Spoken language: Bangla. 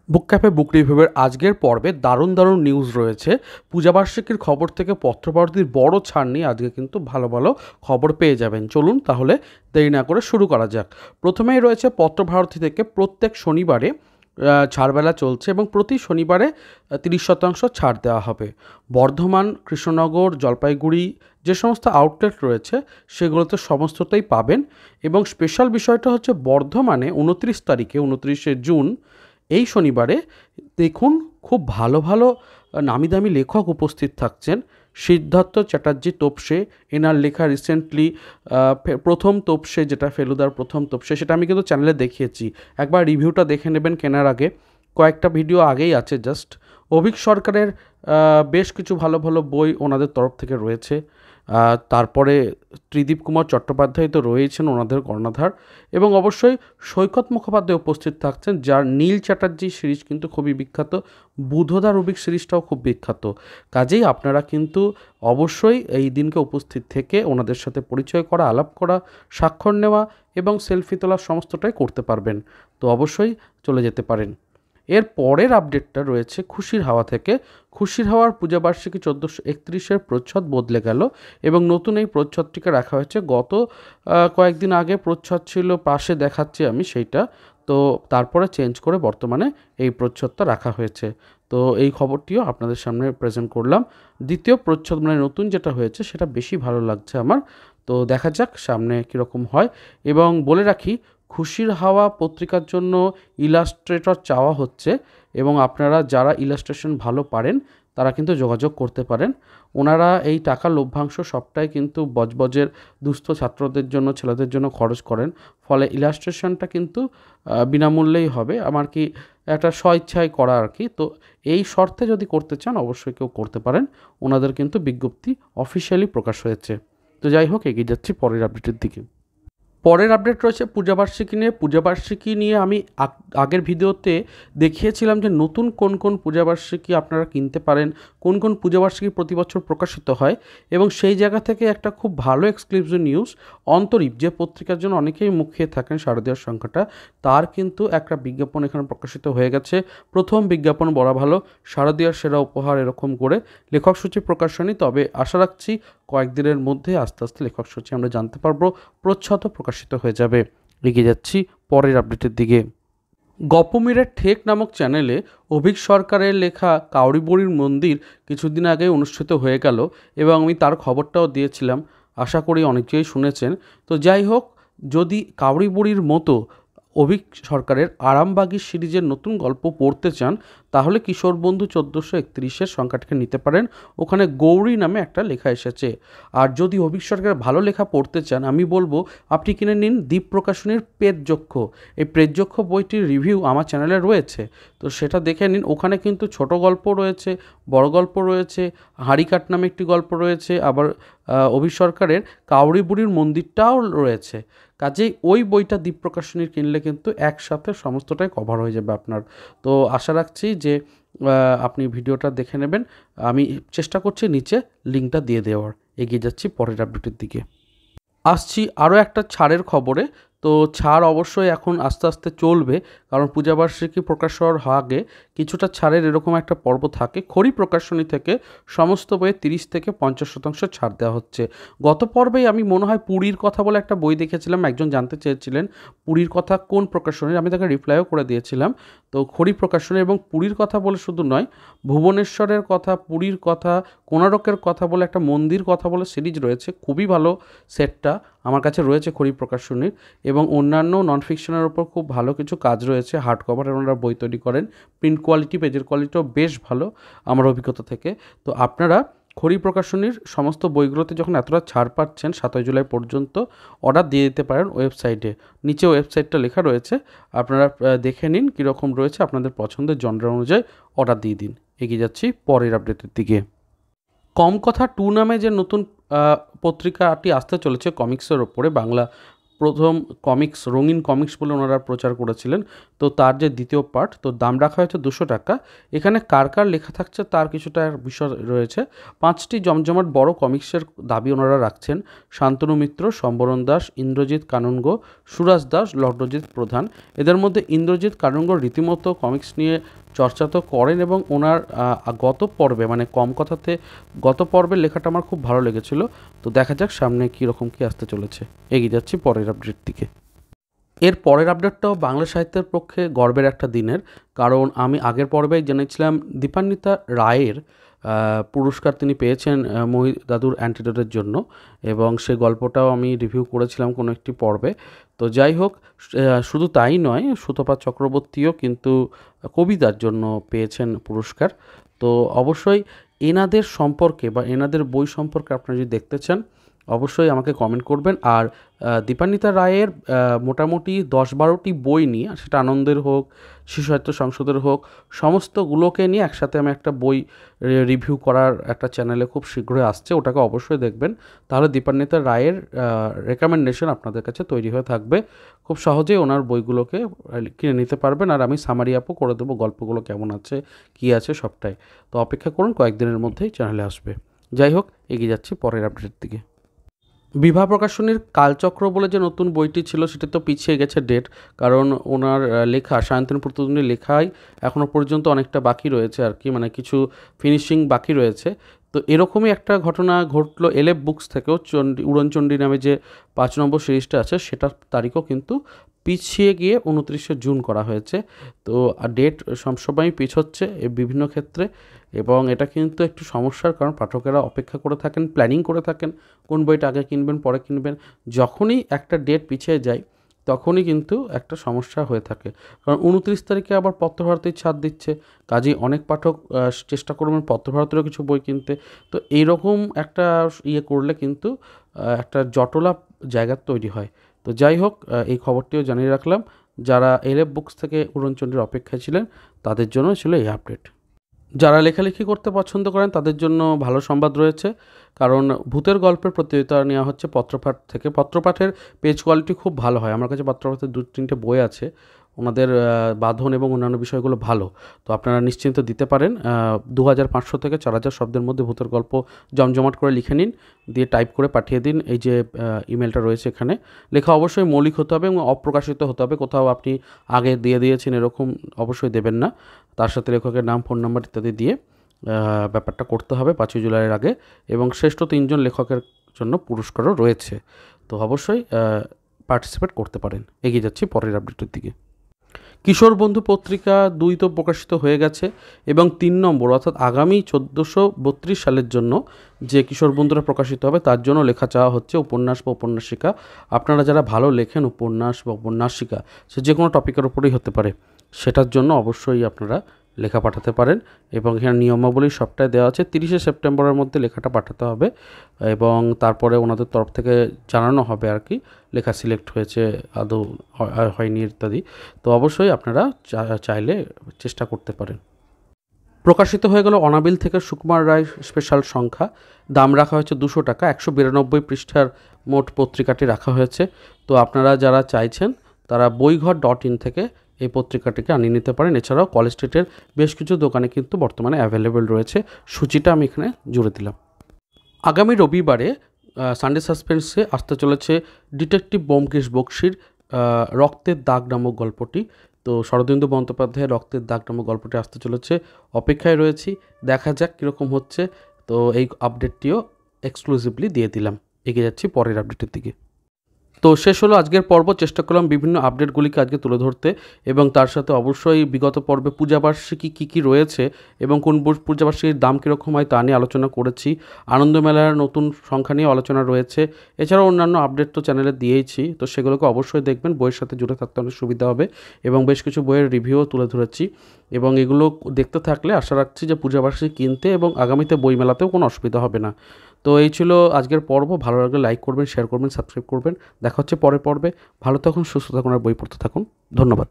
বুক ক্যাফে বুক রিভিউয়ের আজকের পর্বে দারুণ দারুণ নিউজ রয়েছে। পূজাবার্ষিকীর খবর থেকে পত্রভারতীর বড় ছাড় নিয়ে আজকে কিন্তু ভালো ভালো খবর পেয়ে যাবেন। চলুন তাহলে দেরি না করে শুরু করা যাক। প্রথমেই রয়েছে পত্রভারতী থেকে প্রত্যেক শনিবারে ছাড়বেলা চলছে এবং প্রতি শনিবারে 30% ছাড় দেওয়া হবে। বর্ধমান, কৃষ্ণনগর, জলপাইগুড়ি যে সমস্ত আউটলেট রয়েছে সেগুলোতে সমস্তটাই পাবেন। এবং স্পেশাল বিষয়টা হচ্ছে বর্ধমানে 29শে জুন এই শনিবারে দেখুন খুব ভালো ভালো নামি দামি লেখক উপস্থিত থাকছেন। সিদ্ধার্থ চ্যাটার্জি তোপসে, এনার লেখা রিসেন্টলি প্রথম তোপসে, যেটা ফেলুদার প্রথম তোপসে, সেটা আমি কিন্তু চ্যানেলে দেখিয়েছি। একবার রিভিউটা দেখে নেবেন কেনার আগে, কয়েকটা ভিডিও আগেই আছে জাস্ট। অভীক সরকারের বেশ কিছু ভালো ভালো বই ওনাদের তরফ থেকে রয়েছে। তারপরে ত্রিদীপ কুমার চট্টোপাধ্যায় তো রয়েছেন ওনাদের কর্ণধার, এবং অবশ্যই সৈকত মুখোপাধ্যায় উপস্থিত থাকছেন, যার নীল চ্যাটার্জি সিরিজ কিন্তু খুবই বিখ্যাত। বুধদা রুবিক সিরিজটাও খুব বিখ্যাত। কাজেই আপনারা কিন্তু অবশ্যই এই দিনকে উপস্থিত থেকে ওনাদের সাথে পরিচয় করা, আলাপ করা, স্বাক্ষর নেওয়া এবং সেলফি তোলা সমস্তটাই করতে পারবেন। তো অবশ্যই চলে যেতে পারেন। এর পরের আপডেটটা রয়েছে খুশির হাওয়া থেকে। খুশির হাওয়ার পূজাবার্ষিকী 1431-এর প্রচ্ছদ বদলে গেল এবং নতুন এই প্রচ্ছদটিকে রাখা হয়েছে। গত কয়েকদিন আগে প্রচ্ছদ ছিল পাশে দেখাচ্ছি আমি সেইটা, তো তারপরে চেঞ্জ করে বর্তমানে এই প্রচ্ছদটা রাখা হয়েছে। তো এই খবরটিও আপনাদের সামনে প্রেজেন্ট করলাম। দ্বিতীয় প্রচ্ছদ মানে নতুন যেটা হয়েছে সেটা বেশি ভালো লাগছে আমার। তো দেখা যাক সামনে কীরকম হয়। এবং বলে রাখি, খুশির হাওয়া পত্রিকার জন্য ইলাস্ট্রেটর চাওয়া হচ্ছে এবং আপনারা যারা ইলাস্ট্রেশন ভালো পারেন তারা কিন্তু যোগাযোগ করতে পারেন। ওনারা এই টাকা লভ্যাংশ সবটাই কিন্তু বজবজের দুস্থ ছাত্রদের জন্য, ছেলেদের জন্য খরচ করেন। ফলে ইলাস্ট্রেশনটা কিন্তু বিনামূল্যেই হবে, আমার কি একটা স্বইচ্ছায় করা আর কি। তো এই শর্তে যদি করতে চান অবশ্যই কেউ করতে পারেন। ওনাদের কিন্তু বিজ্ঞপ্তি অফিসিয়ালি প্রকাশ হয়েছে। তো যাই হোক, এগিয়ে যাচ্ছি পরের আপডেটের দিকে। পরের আপডেট রয়েছে পূজাবার্ষিকী নিয়ে। পূজাবার্ষিকী নিয়ে আমি আগের ভিডিওতে দেখিয়েছিলাম যে নতুন কোন কোন পূজাবার্ষিকী আপনারা কিনতে পারেন, কোন কোন পূজাবার্ষিকী প্রতি বছর প্রকাশিত হয়। এবং সেই জায়গা থেকে একটা খুব ভালো এক্সক্লুসিভ নিউজ, অন্তরীপ যে পত্রিকার জন্য অনেকেই মুখ খেয়ে থাকেন শারদীয়ার সংখ্যাটা, তার কিন্তু একটা বিজ্ঞাপন এখানে প্রকাশিত হয়ে গেছে। প্রথম বিজ্ঞাপন বলা ভালো, শারদীয়ার সেরা উপহার, এরকম করে লেখক সূচি প্রকাশনী। তবে আশা রাখছি কয়েকদিনের মধ্যে আস্তে আস্তে লেখক সূচি আমরা জানতে পারবো, প্রচ্ছদ প্রকাশিত হয়ে যাবে। এগিয়ে যাচ্ছি পরের আপডেটের দিকে। গপমিরের ঠেক নামক চ্যানেলে অভীক সরকারের লেখা কাউরি বুড়ির মন্দির কিছুদিন আগে অনুষ্ঠিত হয়ে গেল এবং আমি তার খবরটাও দিয়েছিলাম। আশা করি অনেকেই শুনেছেন। তো যাই হোক, যদি কাউরি বুড়ির মতো অভীক সরকারের আরামবাগী সিরিজের নতুন গল্প পড়তে চান তাহলে কিশোর বন্ধু 1431-এর সংখ্যাটাকে নিতে পারেন। ওখানে গৌরী নামে একটা লেখা এসেছে। আর যদি অভীক সরকারের ভালো লেখা পড়তে চান আমি বলবো আপনি কিনে নিন দ্বীপ প্রকাশনীর প্রেতযক্ষ। এই প্রেতযক্ষ বইটির রিভিউ আমার চ্যানেলে রয়েছে, তো সেটা দেখে নিন। ওখানে কিন্তু ছোট গল্প রয়েছে, বড় গল্প রয়েছে, হাঁড়িকাট নামে একটি গল্প রয়েছে, আবার অভীক সরকারের কাউরি বুড়ির মন্দিরটাও রয়েছে। কাজেই ওই বইটা দ্বীপ প্রকাশনীর কিনলে কিন্তু একসাথে সমস্তটাই কভার হয়ে যাবে আপনার। তো আশা রাখছি যে আপনি ভিডিওটা দেখে নেবেন। আমি চেষ্টা করছি নিচে লিঙ্কটা দিয়ে দেওয়ার। এগিয়ে যাচ্ছি পরের আপডেটের দিকে। আসছি আরও একটা ছাড়ের খবরে। তো ছাড় অবশ্যই এখন আস্তে আস্তে চলবে, কারণ পূজাবার্ষিকী প্রকাশ হওয়ার আগে কিছুটা ছাড়ের এরকম একটা পর্ব থাকে। খড়ি প্রকাশনী থেকে সমস্ত বইয়ে 30 থেকে 50% ছাড় দেওয়া হচ্ছে। গত পর্বেই আমি মনে হয় পুরীর কথা বলে একটা বই দেখেছিলাম, একজন জানতে চেয়েছিলেন পুরীর কথা কোন প্রকাশনীর, আমি তাকে রিপ্লাইও করে দিয়েছিলাম। তো খড়ি প্রকাশনী এবং পুরীর কথা বলে শুধু নয়, ভুবনেশ্বরের কথা, পুরীর কথা, কোণারকের কথা বলে একটা মন্দির কথা বলে সিরিজ রয়েছে, খুবই ভালো সেটটা আমার কাছে রয়েছে খড়ি প্রকাশনীর। এবং অন্যান্য নন ফিকশনের ওপর খুব ভালো কিছু কাজ রয়েছে, হার্ড কভারের ওনারা বই তৈরি করেন, প্রিন্ট কোয়ালিটি, পেজের কোয়ালিটিও বেশ ভালো আমার অভিজ্ঞতা থেকে। তো আপনারা খড়ি প্রকাশনীর সমস্ত বইগুলোতে যখন এতটা ছাড় পাচ্ছেন 7 জুলাই পর্যন্ত, অর্ডার দিয়ে দিতে পারেন ওয়েবসাইটে। নিচে ওয়েবসাইটটা লেখা রয়েছে, আপনারা দেখে নিন কীরকম রয়েছে, আপনাদের পছন্দের জনরা অনুযায়ী অর্ডার দিয়ে দিন। এগিয়ে যাচ্ছি পরের আপডেটের দিকে। কম কথা 2 নামে যে নতুন পত্রিকাটি আসতে চলেছে কমিক্সের ওপরে, বাংলা প্রথম কমিক্স রঙিন কমিক্স বলে ওনারা প্রচার করেছিলেন। তো তার যে দ্বিতীয় পার্ট, তো দাম রাখা হয়েছে 200 টাকা। এখানে কার কার লেখা থাকছে তার কিছুটা বিষয় রয়েছে। 5টি জমজমাট বড় কমিক্সের দাবি ওনারা রাখছেন। শান্তনু মিত্র, সম্বরণ দাস, ইন্দ্রজিৎ কানুনগো, সুরাজ দাস, লগ্নজিৎ প্রধান। এদের মধ্যে ইন্দ্রজিৎ কানুনগো রীতিমতো কমিক্স নিয়ে চর্চা তো করেন এবং ওনার গত পর্বে মানে কম কথাতে গত পর্বের লেখাটা আমার খুব ভালো লেগেছিল। তো দেখা যাক সামনে কীরকম কী আসতে চলেছে। এগিয়ে যাচ্ছি পরের আপডেট দিকে। এর পরের আপডেটটাও বাংলা সাহিত্যের পক্ষে গর্বের একটা দিনের, কারণ আমি আগের পর্বেই জেনেছিলাম দীপান্বিতা রায়ের পুরস্কার তিনি পেয়েছেন দাদুর অ্যান্টিডোটের জন্য, এবং সে গল্পটাও আমি রিভিউ করেছিলাম কোনো একটি পর্বে। তো যাই হোক, শুধু তাই নয়, সুতপা চক্রবর্তীও কিন্তু কবিতার জন্য পেয়েছেন পুরস্কার। তো অবশ্যই এনাদের সম্পর্কে বা এনাদের বই সম্পর্কে আপনারা যদি দেখতে চান অবশ্যই আমাকে কমেন্ট করবেন। আর দীপান্বিতা রায়ের মোটামুটি 10-12টি বই নিয়ে, সেটা আনন্দের হোক, শিশু সাহিত্য সংসদের হোক, সমস্তগুলোকে নিয়ে একসাথে আমি একটা বই রিভিউ করার একটা চ্যানেলে খুব শীঘ্রই আসছে, ওটাকে অবশ্যই দেখবেন। তাহলে দীপান্বিতা রায়ের রেকমেন্ডেশন আপনাদের কাছে তৈরি হয়ে থাকবে। খুব সহজেই ওনার বইগুলোকে কিনে নিতে পারবেন, আর আমি সামারি আপও করে দেবো গল্পগুলো কেমন আছে কী আছে সবটাই। তো অপেক্ষা করুন, কয়েকদিনের মধ্যেই চ্যানেলে আসবে। যাই হোক, এগিয়ে যাচ্ছি পরের আপডেটের দিকে। বিভা প্রকাশনীর কালচক্র বলে যে নতুন বইটি ছিল সেটা তো পিছিয়ে গেছে ডেট, কারণ ওনার লেখা সায়ন্তন প্রতিদ্বন্দ্বী লেখাই এখনও পর্যন্ত অনেকটা বাকি রয়েছে আর কি, মানে কিছু ফিনিশিং বাকি রয়েছে। তো এরকমই একটা ঘটনা ঘটলো এলএফ বুকস থেকেও। উড়নচণ্ডী নামে যে 5 নম্বর সিরিজটা আছে সেটার তারিখও কিন্তু পিছিয়ে গিয়ে 29শে জুন করা হয়েছে। তো ডেট সবসময়ই পিছোচ্ছে বিভিন্ন ক্ষেত্রে, এবং এটা কিন্তু একটু সমস্যার, কারণ পাঠকেরা অপেক্ষা করে থাকেন, প্ল্যানিং করে থাকেন কোন বইটা আগে কিনবেন পরে কিনবেন। যখনই একটা ডেট পিছিয়ে যায় তখনই কিন্তু একটা সমস্যা হয়ে থাকে, কারণ 29 তারিখে আবার পত্রভারতীর ছাড় দিচ্ছে, কাজেই অনেক পাঠক চেষ্টা করবেন পত্রভারতীরও কিছু বই কিনতে। তো এইরকম একটা করলে কিন্তু একটা জটলা জায়গা তৈরি হয়। তো যাই হোক, এই খবরটিও জানিয়ে রাখলাম। যারা এলএফ বুকস থেকে উড়নচণ্ডীর অপেক্ষায় ছিলেন তাদের জন্য ছিল এই আপডেট। যারা লেখালেখি করতে পছন্দ করেন তাদের জন্য ভালো সংবাদ রয়েছে, কারণ ভূতের গল্পের প্রতিযোগিতা নেওয়া হচ্ছে পত্রপাঠ থেকে। পত্রপাঠের পেজ কোয়ালিটি খুব ভালো হয়, আমার কাছে পত্রপাঠের 2-3টে বই আছে, ওনাদের বাঁধন এবং অন্যান্য বিষয়গুলো ভালো। তো আপনারা নিশ্চিন্ত দিতে পারেন। 2500 থেকে 4000 শব্দের মধ্যে ভূতের গল্প জমজমাট করে লিখে নিন, দিয়ে টাইপ করে পাঠিয়ে দিন। এই যে ইমেলটা রয়েছে এখানে, লেখা অবশ্যই মৌলিক হতে হবে এবং অপ্রকাশিত হতে হবে। কোথাও আপনি আগে দিয়ে দিয়েছেন এরকম অবশ্যই দেবেন না। তার সাথে লেখকের নাম, ফোন নাম্বার ইত্যাদি দিয়ে ব্যাপারটা করতে হবে 5ই জুলাইয়ের আগে। এবং শ্রেষ্ঠ 3 জন লেখকের জন্য পুরস্কারও রয়েছে। তো অবশ্যই পার্টিসিপেট করতে পারেন। এগিয়ে যাচ্ছি পরের আপডেটের দিকে। কিশোর বন্ধু পত্রিকা 2 তো প্রকাশিত হয়ে গেছে, এবং 3 নম্বর অর্থাৎ আগামী 1432 সালের জন্য যে কিশোর বন্ধুরা প্রকাশিত হবে তার জন্য লেখা চাওয়া হচ্ছে উপন্যাস বা উপন্যাসিকা। আপনারা যারা ভালো লেখেন উপন্যাস বা উপন্যাসিকা, সে যে কোনো টপিকের উপরেই হতে পারে, সেটার জন্য অবশ্যই আপনারা লেখা পাঠাতে পারেন। এবং এখানে নিয়মাবলী সবটাই দেওয়া আছে। 30শে সেপ্টেম্বরের মধ্যে লেখাটা পাঠাতে হবে, এবং তারপরে ওনাদের তরফ থেকে জানানো হবে আর কি লেখা সিলেক্ট হয়েছে আদৌ হয়নি ইত্যাদি। তো অবশ্যই আপনারা চাইলে চেষ্টা করতে পারেন। প্রকাশিত হয়ে গেল অনাবিল থেকে সুকুমার রায় স্পেশাল সংখ্যা। দাম রাখা হয়েছে 200 টাকা। 192 পৃষ্ঠার মোট পত্রিকাটি রাখা হয়েছে। তো আপনারা যারা চাইছেন তারা বইঘর.in থেকে এই পত্রিকাটিকে আনিয়ে নিতে পারেন। এছাড়াও কলেজ স্ট্রিটের বেশ কিছু দোকানে কিন্তু বর্তমানে অ্যাভেলেবেল রয়েছে। সূচিটা আমি এখানে জুড়ে দিলাম। আগামী রবিবারে সানডে সাসপেন্সে আসতে চলেছে ডিটেকটিভ ব্যোমকেশ বক্সির রক্তের দাগ নামক গল্পটি। তো শরদিন্দু বন্দ্যোপাধ্যায়ের রক্তের দাগ নামক গল্পটি আসতে চলেছে, অপেক্ষায় রয়েছি, দেখা যাক কীরকম হচ্ছে। তো এই আপডেটটিও এক্সক্লুসিভলি দিয়ে দিলাম। এগিয়ে যাচ্ছি পরের আপডেটের দিকে। তো শেষ হলো আজকের পর্ব। চেষ্টা করলাম বিভিন্ন আপডেটগুলিকে আজকে তুলে ধরতে, এবং তার সাথে অবশ্যই বিগত পর্বে পূজাবার্ষিকী কী কী রয়েছে এবং কোন পূজাবার্ষিকীর দাম কীরকম হয় তা নিয়ে আলোচনা করেছি। আনন্দমেলার নতুন সংখ্যা নিয়ে আলোচনা রয়েছে। এছাড়াও অন্যান্য আপডেট তো চ্যানেলে দিয়েইছি, তো সেগুলোকে অবশ্যই দেখবেন। বইয়ের সাথে জুড়ে থাকতে অনেক সুবিধা হবে, এবং বেশ কিছু বইয়ের রিভিউও তুলে ধরেছি। এবং এগুলো দেখতে থাকলে আশা রাখছি যে পূজাবার্ষিকী কিনতে এবং আগামীতে বই মেলাতেও কোনো অসুবিধা হবে না। তো এই ছিল আজকের পর্ব। ভালো লাগলে লাইক করবেন, শেয়ার করবেন, সাবস্ক্রাইব করবেন। দেখা হচ্ছে পরের পর্বে। ভালো থাকুন, সুস্থ থাকুন আর বই পড়তে থাকুন। ধন্যবাদ।